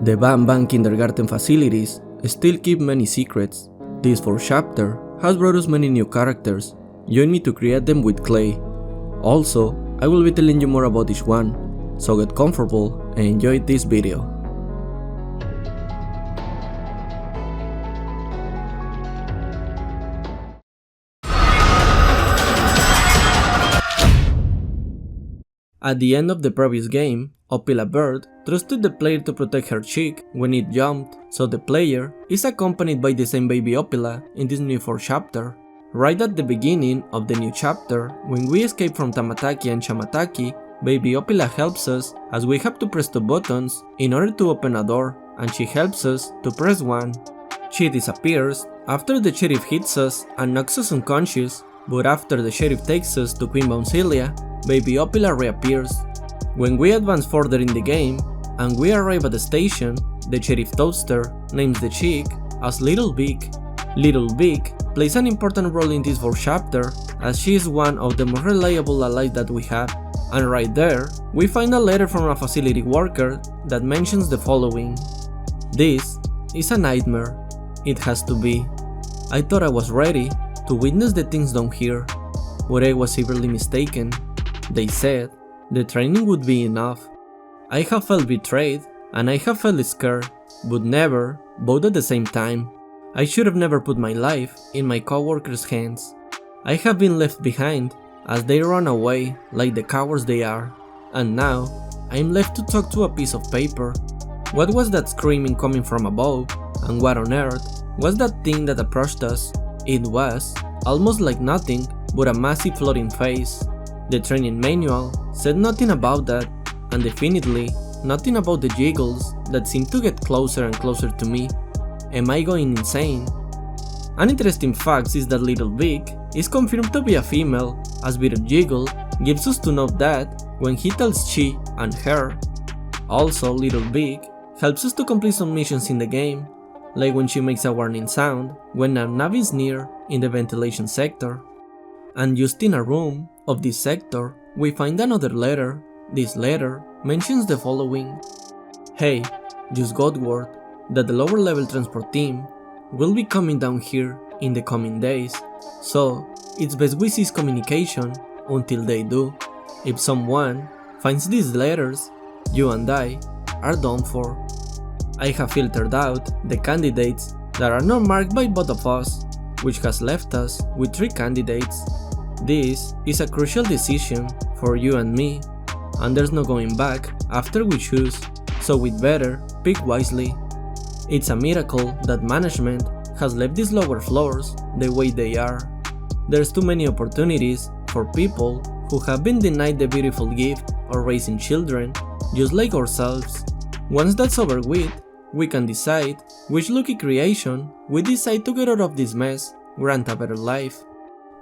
The Banban kindergarten facilities still keep many secrets. This fourth chapter has brought us many new characters. Join me to create them with clay. Also, I will be telling you more about each one, so get comfortable and enjoy this video. At the end of the previous game, Opila Bird trusted the player to protect her chick when it jumped, so the player is accompanied by the same baby Opila in this new fourth chapter. Right at the beginning of the new chapter, when we escape from Tamataki and Chamataki, baby Opila helps us as we have to press the buttons in order to open a door, and she helps us to press one. She disappears after the sheriff hits us and knocks us unconscious, but after the sheriff takes us to Queen Bouncelia, baby Opila reappears. When we advance further in the game, and we arrive at the station, the sheriff toaster names the chick as Little Big. Little Big plays an important role in this fourth chapter, as she is one of the most reliable allies that we have, and right there, we find a letter from a facility worker that mentions the following: "This is a nightmare. It has to be. I thought I was ready to witness the things down here, but I was severely mistaken. They said the training would be enough. I have felt betrayed and I have felt scared, but never both at the same time. I should have never put my life in my co-workers' hands. I have been left behind as they run away like the cowards they are, and now I'm left to talk to a piece of paper. What was that screaming coming from above, and what on earth was that thing that approached us? It was almost like nothing but a massive floating face. The training manual said nothing about that, and definitely nothing about the jiggles that seemed to get closer and closer to me. Am I going insane?" An interesting fact is that Little Big is confirmed to be a female, as Bitter Jiggle gives us to know that when he tells she and her. Also, Little Big helps us to complete some missions in the game, like when she makes a warning sound when a nav is near in the ventilation sector. And just in a room of this sector, we find another letter. This letter mentions the following: "Hey, just got word that the lower level transport team will be coming down here in the coming days, so it's best we cease communication until they do. If someone finds these letters, you and I are done for." I have filtered out the candidates that are not marked by both of us, which has left us with 3 candidates. This is a crucial decision for you and me, and there's no going back after we choose, so we'd better pick wisely. It's a miracle that management has left these lower floors the way they are. There's too many opportunities for people who have been denied the beautiful gift of raising children, just like ourselves. Once that's over with, we can decide which lucky creation we decide to get out of this mess, grant a better life.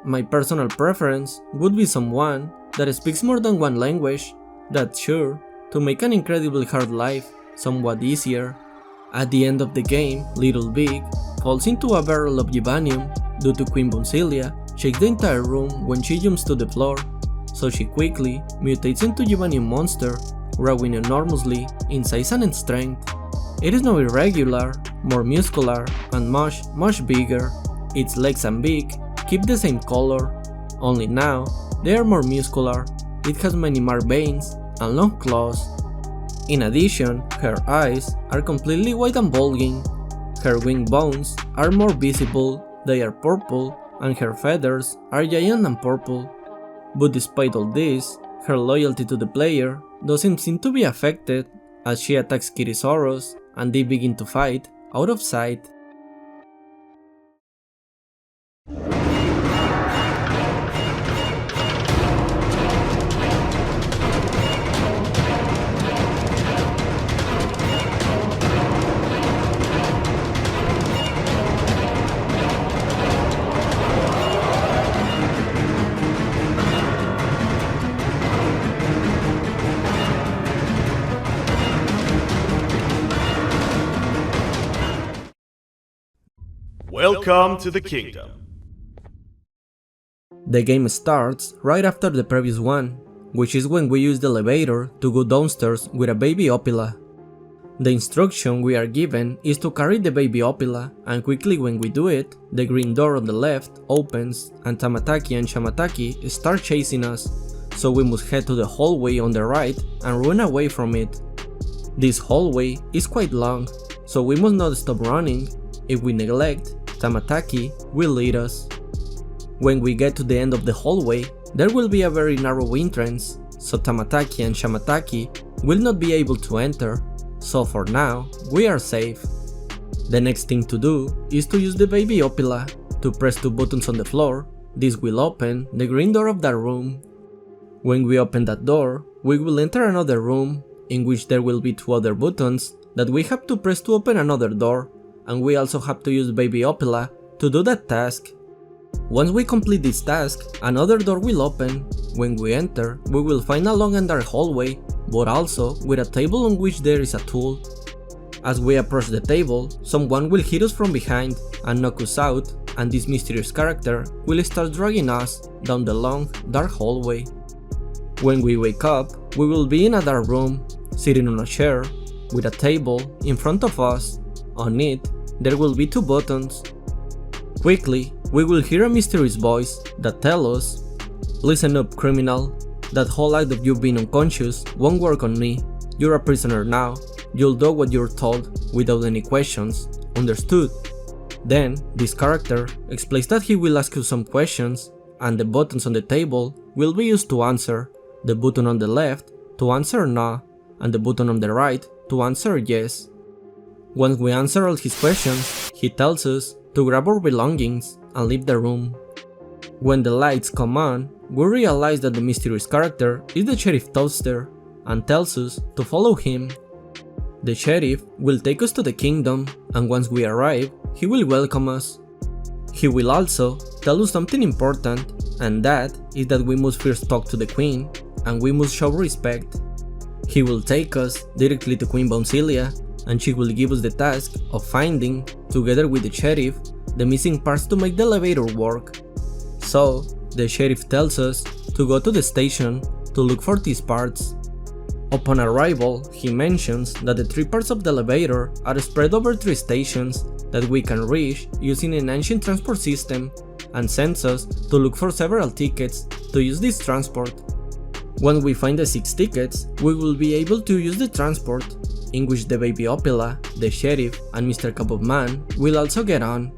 My personal preference would be someone that speaks more than one language, that's sure to make an incredibly hard life somewhat easier. At the end of the game, Little Big falls into a barrel of Gibanium due to Queen Bouncelia shakes the entire room when she jumps to the floor, so she quickly mutates into Gibanium monster, growing enormously in size and in strength. It is now irregular, more muscular, and much bigger. Its legs and beak keep the same color, only now they are more muscular. It has many marked veins and long claws. In addition, her eyes are completely white and bulging. Her wing bones are more visible, they are purple, and her feathers are giant and purple. But despite all this, her loyalty to the player doesn't seem to be affected, as she attacks Kirisaurus and they begin to fight out of sight. Welcome to the kingdom. The game starts right after the previous one, which is when we use the elevator to go downstairs with a baby Opila. The instruction we are given is to carry the baby Opila, and quickly when we do it, the green door on the left opens and Tamataki and Shamataki start chasing us, so we must head to the hallway on the right and run away from it. This hallway is quite long, so we must not stop running. If we neglect, Tamataki will lead us. When we get to the end of the hallway, there will be a very narrow entrance, so Tamataki and Shamataki will not be able to enter, so for now, we are safe. The next thing to do is to use the baby Opila to press 2 buttons on the floor. This will open the green door of that room. When we open that door, we will enter another room in which there will be 2 other buttons that we have to press to open another door, and we also have to use baby Opila to do that task. Once we complete this task, another door will open. When we enter, we will find a long and dark hallway, but also with a table on which there is a tool. As we approach the table, someone will hit us from behind and knock us out, and this mysterious character will start dragging us down the long, dark hallway. When we wake up, we will be in a dark room, sitting on a chair, with a table in front of us. On it, there will be 2 buttons. Quickly, we will hear a mysterious voice that tells us, "Listen up, criminal. That whole act of you being unconscious won't work on me. You're a prisoner now. You'll do what you're told, without any questions. Understood?" Then, this character explains that he will ask you some questions, and the buttons on the table will be used to answer. The button on the left to answer no, and the button on the right to answer yes. Once we answer all his questions, he tells us to grab our belongings and leave the room. When the lights come on, we realize that the mysterious character is the Sheriff Toaster and tells us to follow him. The sheriff will take us to the kingdom, and once we arrive, he will welcome us. He will also tell us something important, and that is that we must first talk to the queen, and we must show respect. He will take us directly to Queen Bouncelia, and she will give us the task of finding, together with the sheriff, the missing parts to make the elevator work. So, the sheriff tells us to go to the station to look for these parts. Upon arrival, he mentions that the 3 parts of the elevator are spread over 3 stations that we can reach using an ancient transport system, and sends us to look for several tickets to use this transport. When we find the 6 tickets, we will be able to use the transport, in which the baby Opila, the sheriff, and Mr. Cabopman will also get on.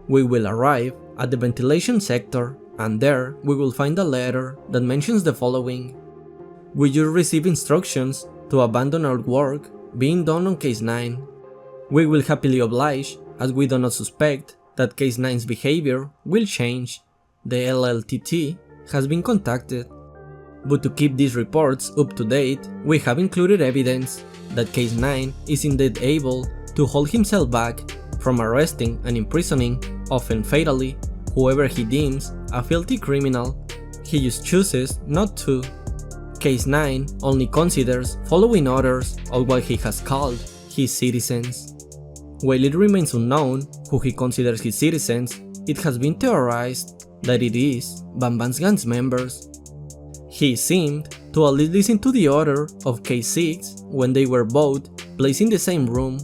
We will arrive at the ventilation sector, and there we will find a letter that mentions the following: "We just receive instructions to abandon our work being done on Case 9. We will happily oblige, as we do not suspect that Case 9's behavior will change. The LLTT has been contacted." But to keep these reports up to date, we have included evidence that Case 9 is indeed able to hold himself back from arresting and imprisoning, often fatally, whoever he deems a filthy criminal. He just chooses not to. Case 9 only considers following orders of what he has called his citizens. While it remains unknown who he considers his citizens, it has been theorized that it is Banban's gang's members. He seemed to at least listen to the order of Case 6 when they were both placed in the same room,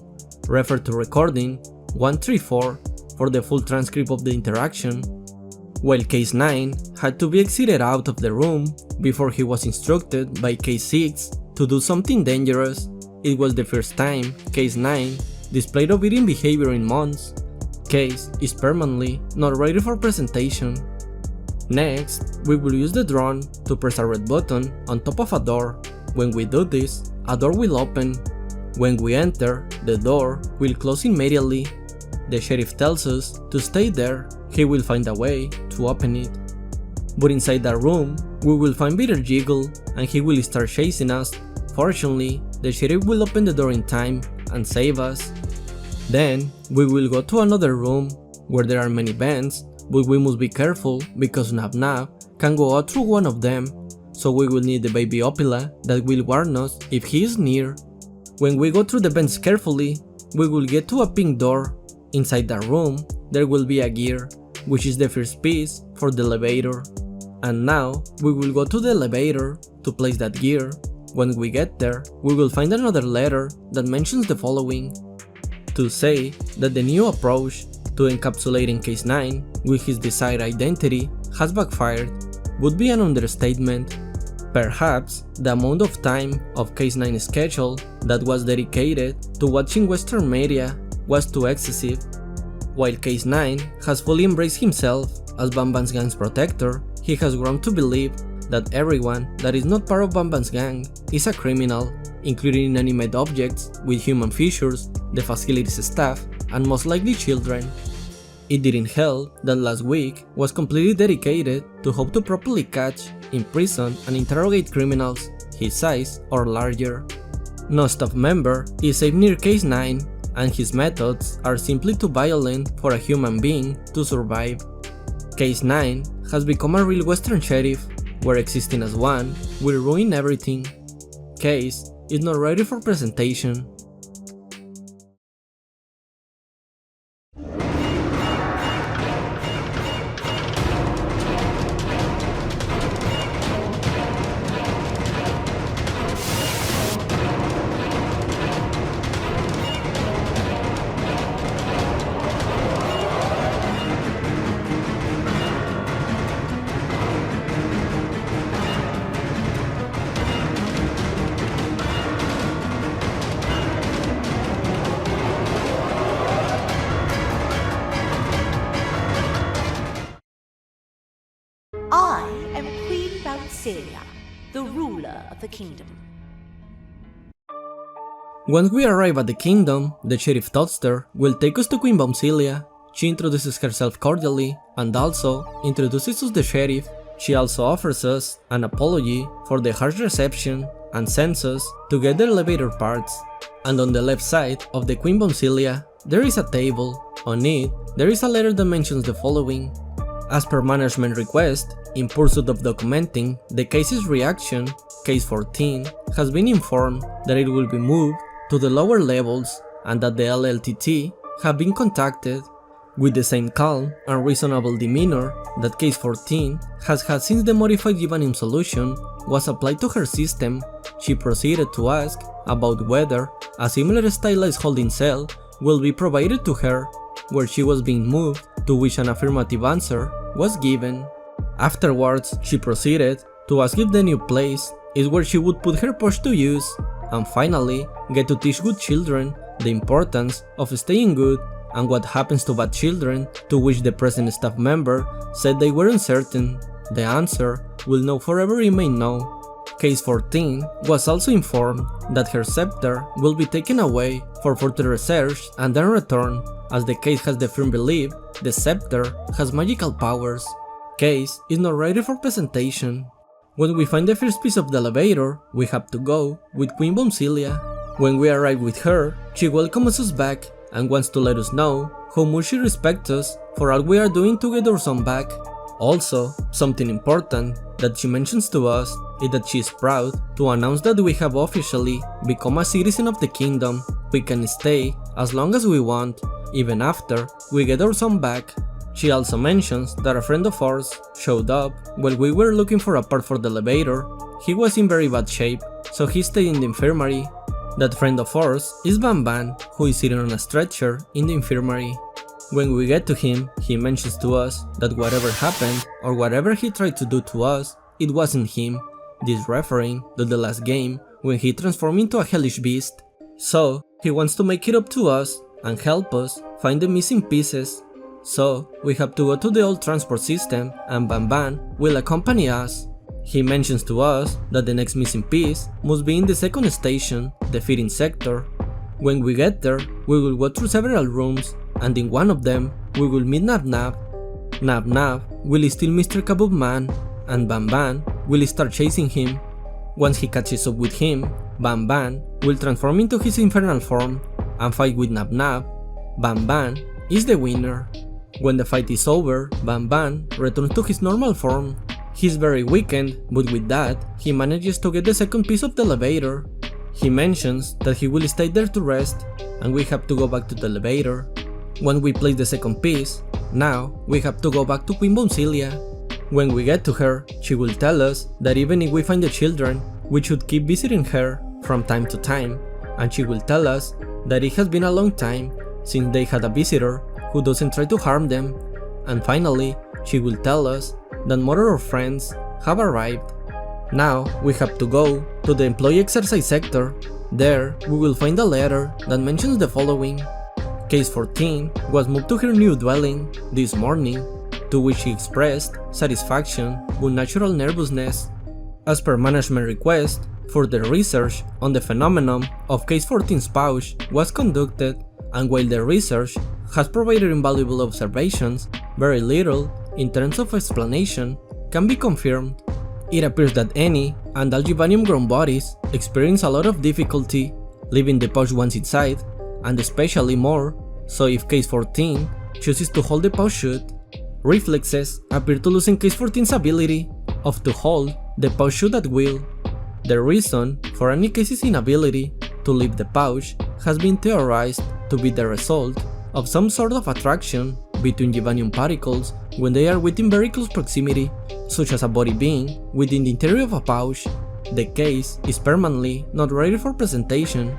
refer to recording 134 for the full transcript of the interaction. While Case 9 had to be exited out of the room before he was instructed by Case 6 to do something dangerous, it was the first time Case 9 displayed obedient behavior in months. Case is permanently not ready for presentation. Next, we will use the drone to press a red button on top of a door. When we do this, a door will open. When we enter, the door will close immediately. The sheriff tells us to stay there. He will find a way to open it. But inside that room, we will find Bitter Jiggle, and he will start chasing us. Fortunately, the sheriff will open the door in time and save us. Then, we will go to another room where there are many vents, but we must be careful because Nab Nab can go out through one of them, so we will need the baby Opila that will warn us if he is near. When we go through the vents carefully, we will get to a pink door. Inside that room, there will be a gear, which is the first piece for the elevator. And now, we will go to the elevator to place that gear. When we get there, we will find another letter that mentions the following. To say that the new approach to encapsulating Case 9 with his desired identity has backfired would be an understatement. Perhaps the amount of time of Case 9's schedule that was dedicated to watching Western media was too excessive. While Case 9 has fully embraced himself as Banban's gang's protector, he has grown to believe that everyone that is not part of Banban's gang is a criminal, including inanimate objects with human features, the facility's staff, and most likely children. It didn't help that last week was completely dedicated to how to properly catch, imprison, and interrogate criminals his size or larger. No staff member is safe near Case 9, and his methods are simply too violent for a human being to survive. Case 9 has become a real Western sheriff, where existing as one will ruin everything. Case is not ready for presentation. I am Queen Bouncelia, the ruler of the kingdom. Once we arrive at the kingdom, the Sheriff Toadster will take us to Queen Bouncelia. She introduces herself cordially and also introduces us the Sheriff. She also offers us an apology for the harsh reception and sends us to get the elevator parts. And on the left side of the Queen Bouncelia, there is a table. On it, there is a letter that mentions the following. As per management request, in pursuit of documenting the case's reaction, Case 14 has been informed that it will be moved to the lower levels and that the LLTT have been contacted. With the same calm and reasonable demeanor that Case 14 has had since the modified Givanim solution was applied to her system, she proceeded to ask about whether a similar stylized holding cell will be provided to her, where she was being moved, to which an affirmative answer was given. Afterwards, she proceeded to ask if the new place is where she would put her posh to use, and finally get to teach good children the importance of staying good and what happens to bad children, to which the present staff member said they were uncertain. The answer will now forever remain no. Case 14 was also informed that her scepter will be taken away for further research and then returned, as the case has the firm belief the scepter has magical powers. Case is not ready for presentation. When we find the first piece of the elevator, we have to go with Queen Bouncelia. When we arrive with her, she welcomes us back and wants to let us know how much she respects us for all we are doing to get our son back. Also, something important that she mentions to us is that she is proud to announce that we have officially become a citizen of the kingdom. We can stay as long as we want, even after we get our son back. She also mentions that a friend of ours showed up while we were looking for a part for the elevator. He was in very bad shape, so he stayed in the infirmary. That friend of ours is Banban, who is sitting on a stretcher in the infirmary. When we get to him, he mentions to us that whatever happened or whatever he tried to do to us, it wasn't him, this referring to the last game when he transformed into a hellish beast. So, he wants to make it up to us and help us find the missing pieces. So, we have to go to the old transport system and Banban will accompany us. He mentions to us that the next missing piece must be in the second station, the feeding sector. When we get there, we will go through several rooms, and in one of them, we will meet Nab Nab. Nab Nab will steal Mr. Kaboom Man, and Banban will start chasing him. Once he catches up with him, Banban will transform into his infernal form and fight with Nab Nab. Banban is the winner. When the fight is over, Banban returns to his normal form. He's very weakened, but with that, he manages to get the second piece of the elevator. He mentions that he will stay there to rest, and we have to go back to the elevator. When we place the second piece, now we have to go back to Queen Bouncelia. When we get to her, she will tell us that even if we find the children, we should keep visiting her from time to time, and she will tell us that it has been a long time since they had a visitor who doesn't try to harm them, and finally, she will tell us that more of our friends have arrived. Now we have to go to the employee exercise sector. There we will find a letter that mentions the following. Case 14 was moved to her new dwelling this morning, to which she expressed satisfaction with natural nervousness. As per management request, further research on the phenomenon of Case 14's pouch was conducted, and while the research has provided invaluable observations, very little, in terms of explanation, can be confirmed. It appears that any and all Givanium-grown bodies experience a lot of difficulty leaving the pouch once inside, and especially more so if Case 14 chooses to hold the pouch shut. Reflexes appear to lose in Case 14's ability of to hold the pouch shut at will. The reason for any case's inability to leave the pouch has been theorized to be the result of some sort of attraction between Givanium particles when they are within very close proximity, such as a body being within the interior of a pouch. The case is permanently not ready for presentation.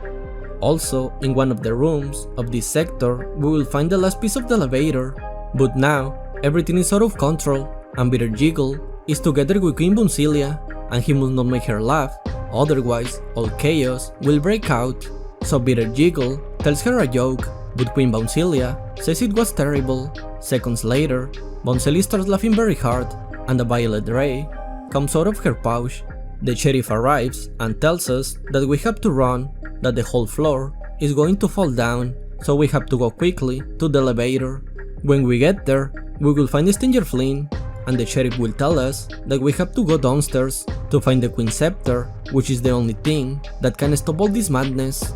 Also, in one of the rooms of this sector, we will find the last piece of the elevator, but now everything is out of control, and Bitter Jiggle is together with Queen Bouncelia, and he must not make her laugh, otherwise all chaos will break out. So Bitter Jiggle tells her a joke, but Queen Bouncelia says it was terrible. Seconds later, Bouncelia starts laughing very hard, and a violet ray comes out of her pouch. The sheriff arrives and tells us that we have to run, that the whole floor is going to fall down, so we have to go quickly to the elevator. When we get there, we will find the stranger Flynn, and the sheriff will tell us that we have to go downstairs to find the Queen's Scepter, which is the only thing that can stop all this madness.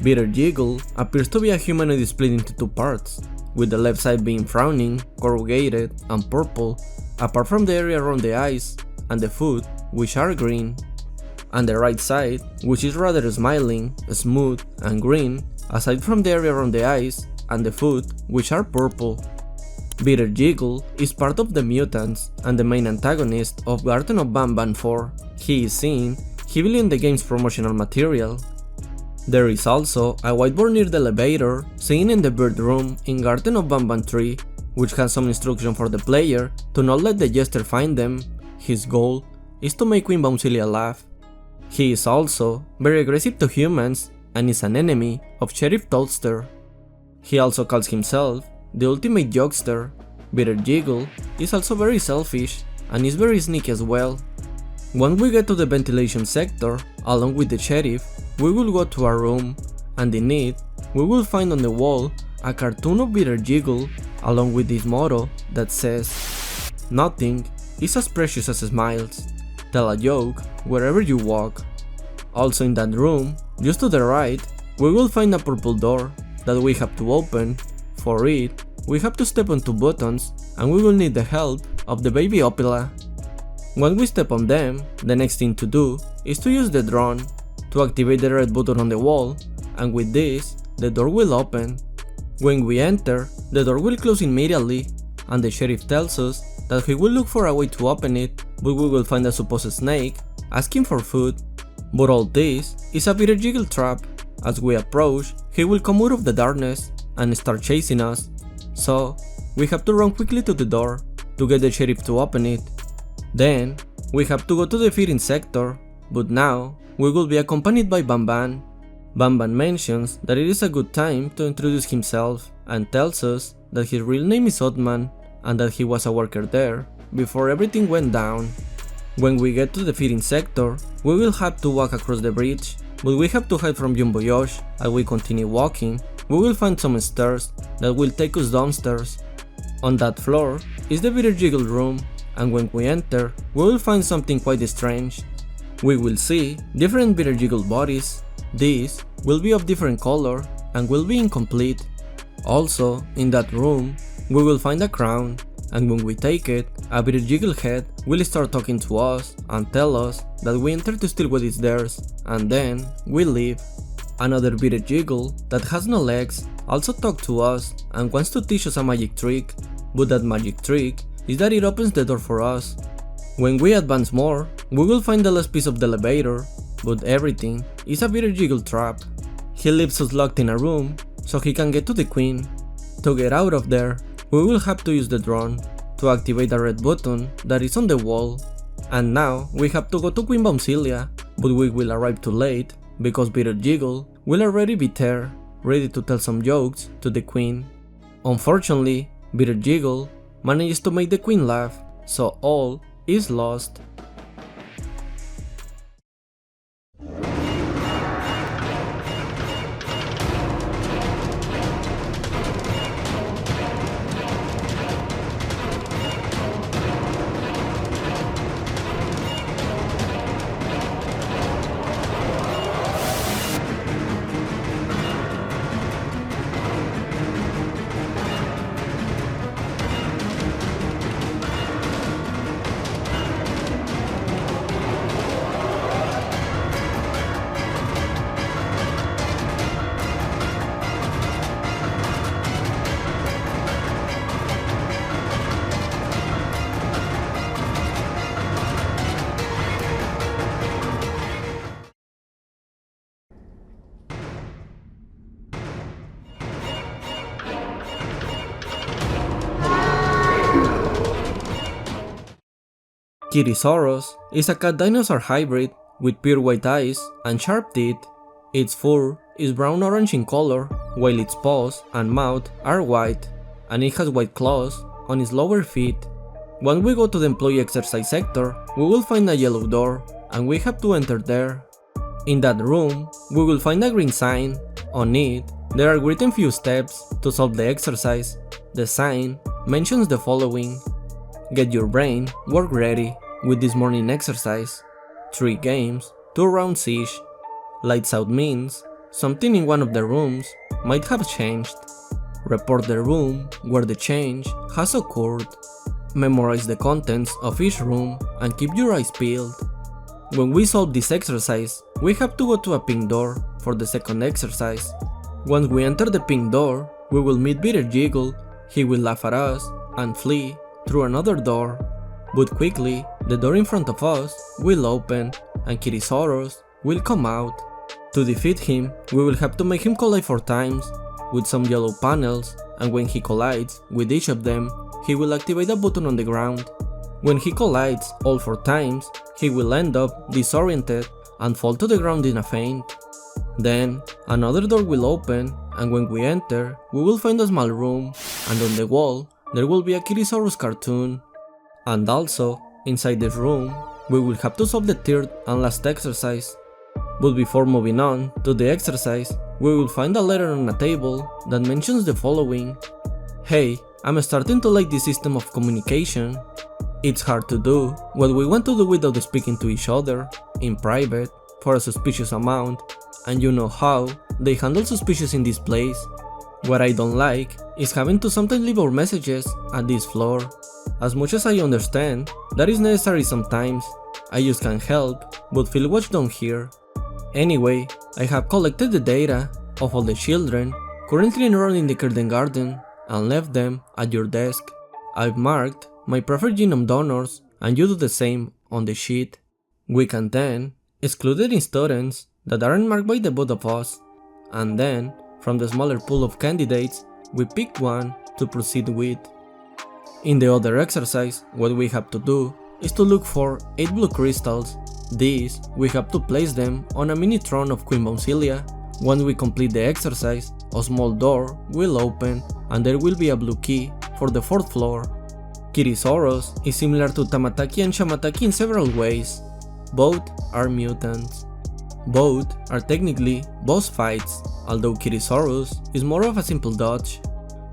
Bitter Jiggle appears to be a humanoid split into two parts, with the left side being frowning, corrugated, and purple, apart from the area around the eyes and the foot, which are green, and the right side, which is rather smiling, smooth, and green, aside from the area around the eyes and the foot, which are purple. Bitter Jiggle is part of the mutants and the main antagonist of Garten of Banban 4. He is seen heavily in the game's promotional material. There is also a whiteboard near the elevator seen in the bird room in Garten of Banban 3, which has some instruction for the player to not let the jester find them. His goal is to make Queen Bouncelia laugh. He is also very aggressive to humans and is an enemy of Sheriff Toadster. He also calls himself the ultimate jokester. Bitter Jiggle is also very selfish and is very sneaky as well. When we get to the ventilation sector, along with the sheriff, we will go to our room, and in it, we will find on the wall a cartoon of Bitter Jiggle along with this motto that says, "Nothing is as precious as smiles. Tell a joke wherever you walk." Also in that room, just to the right, we will find a purple door that we have to open. For it, we have to step on two buttons, and we will need the help of the baby Opila. When we step on them, the next thing to do is to use the drone to activate the red button on the wall, and with this, the door will open. When we enter, the door will close immediately, and the sheriff tells us that he will look for a way to open it, but we will find a supposed snake asking for food. But all this is a Bitter Jiggle trap. As we approach, he will come out of the darkness and start chasing us, so we have to run quickly to the door to get the sheriff to open it. Then, we have to go to the feeding sector, but now we will be accompanied by Banban. Banban mentions that it is a good time to introduce himself and tells us that his real name is Otman and that he was a worker there before everything went down. When we get to the feeding sector, we will have to walk across the bridge but we have to hide from Jumbo Josh. As we continue walking, we will find some stairs that will take us downstairs. On that floor is the Bitter Jiggle room, and when we enter, we will find something quite strange. We will see different Bitter Jiggle bodies. These will be of different color and will be incomplete. Also, in that room, we will find a crown, and when we take it, a Bitter Jiggle head will start talking to us and tell us that we entered to steal what is theirs, and then we leave. Another Bitter Jiggle that has no legs also talks to us and wants to teach us a magic trick, but that magic trick is that it opens the door for us. When we advance more, we will find the last piece of the elevator, but everything is a Bitter Jiggle trap. He leaves us locked in a room so he can get to the queen. To get out of there, we will have to use the drone to activate the red button that is on the wall. And now we have to go to Queen Bouncelia, but we will arrive too late because Bitter Jiggle will already be there, ready to tell some jokes to the queen. Unfortunately, Bitter Jiggle manages to make the queen laugh, so all is lost. Kirisaurus is a cat dinosaur hybrid with pure white eyes and sharp teeth. Its fur is brown-orange in color, while its paws and mouth are white, and it has white claws on its lower feet. When we go to the employee exercise sector, we will find a yellow door, and we have to enter there. In that room, we will find a green sign. On it, there are written few steps to solve the exercise. The sign mentions the following: get your brain work ready with this morning exercise. 3 games, 2 rounds each. Lights out means something in one of the rooms might have changed. Report the room where the change has occurred. Memorize the contents of each room and keep your eyes peeled. When we solve this exercise, we have to go to a pink door for the second exercise. Once we enter the pink door, we will meet Bitter Jiggle. He will laugh at us and flee through another door, but quickly the door in front of us will open and Kirisaurus will come out. To defeat him, we will have to make him collide 4 times with some yellow panels, and when he collides with each of them, he will activate a button on the ground. When he collides all 4 times, he will end up disoriented and fall to the ground in a faint. Then another door will open, and when we enter, we will find a small room, and on the wall there will be a Kirisaurus cartoon. And also, inside this room, we will have to solve the 3rd and last exercise. But before moving on to the exercise, we will find a letter on a table that mentions the following: hey, I'm starting to like this system of communication. It's hard to do what we want to do without speaking to each other, in private, for a suspicious amount, and you know how they handle suspicious in this place. What I don't like is having to sometimes leave our messages at this floor. As much as I understand, that is necessary sometimes. I just can't help but feel watched down here. Anyway, I have collected the data of all the children currently enrolled in the kindergarten and left them at your desk. I've marked my preferred genome donors, and you do the same on the sheet. We can then exclude any students that aren't marked by the both of us, and then from the smaller pool of candidates, we pick one to proceed with. In the other exercise, what we have to do is to look for 8 blue crystals. These, we have to place them on a mini throne of Queen Bouncelia. Once we complete the exercise, a small door will open and there will be a blue key for the 4th floor. Kirisaurus is similar to Tamataki and Shamataki in several ways. Both are mutants. Both are technically boss fights, although Kirisaurus is more of a simple dodge.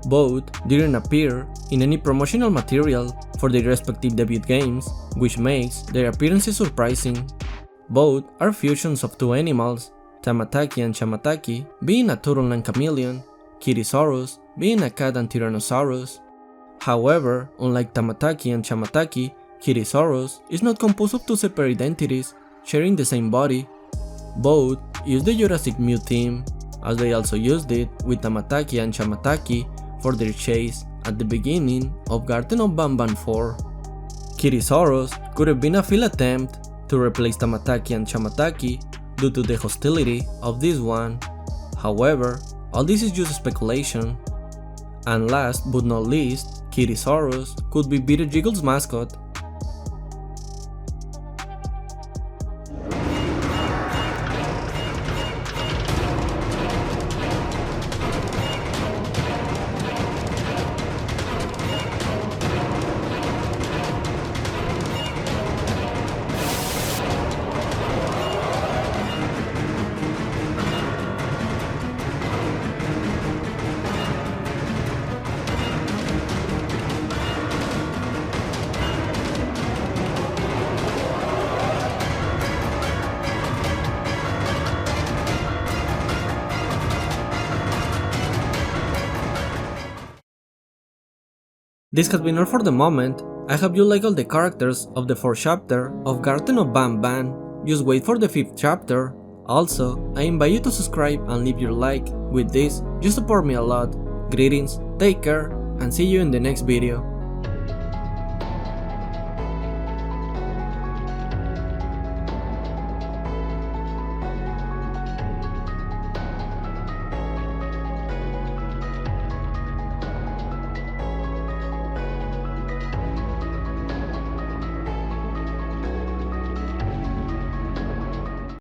Both didn't appear in any promotional material for their respective debut games, which makes their appearances surprising. Both are fusions of two animals, Tamataki and Chamataki being a turtle and chameleon, Kirisaurus being a cat and Tyrannosaurus. However, unlike Tamataki and Chamataki, Kirisaurus is not composed of two separate entities sharing the same body. Both use the Jurassic Mew theme, as they also used it with Tamataki and Chamataki for their chase at the beginning of Garten of Banban 4. Kirisaurus could have been a failed attempt to replace Tamataki and Chamataki due to the hostility of this one. However, all this is just speculation. And last but not least, Kirisaurus could be Bitter Jiggle's mascot. This has been all for the moment. I hope you like all the characters of the 4th chapter of Garten of Banban. Just wait for the 5th chapter. Also, I invite you to subscribe and leave your like. With this, you support me a lot. Greetings, take care, and see you in the next video.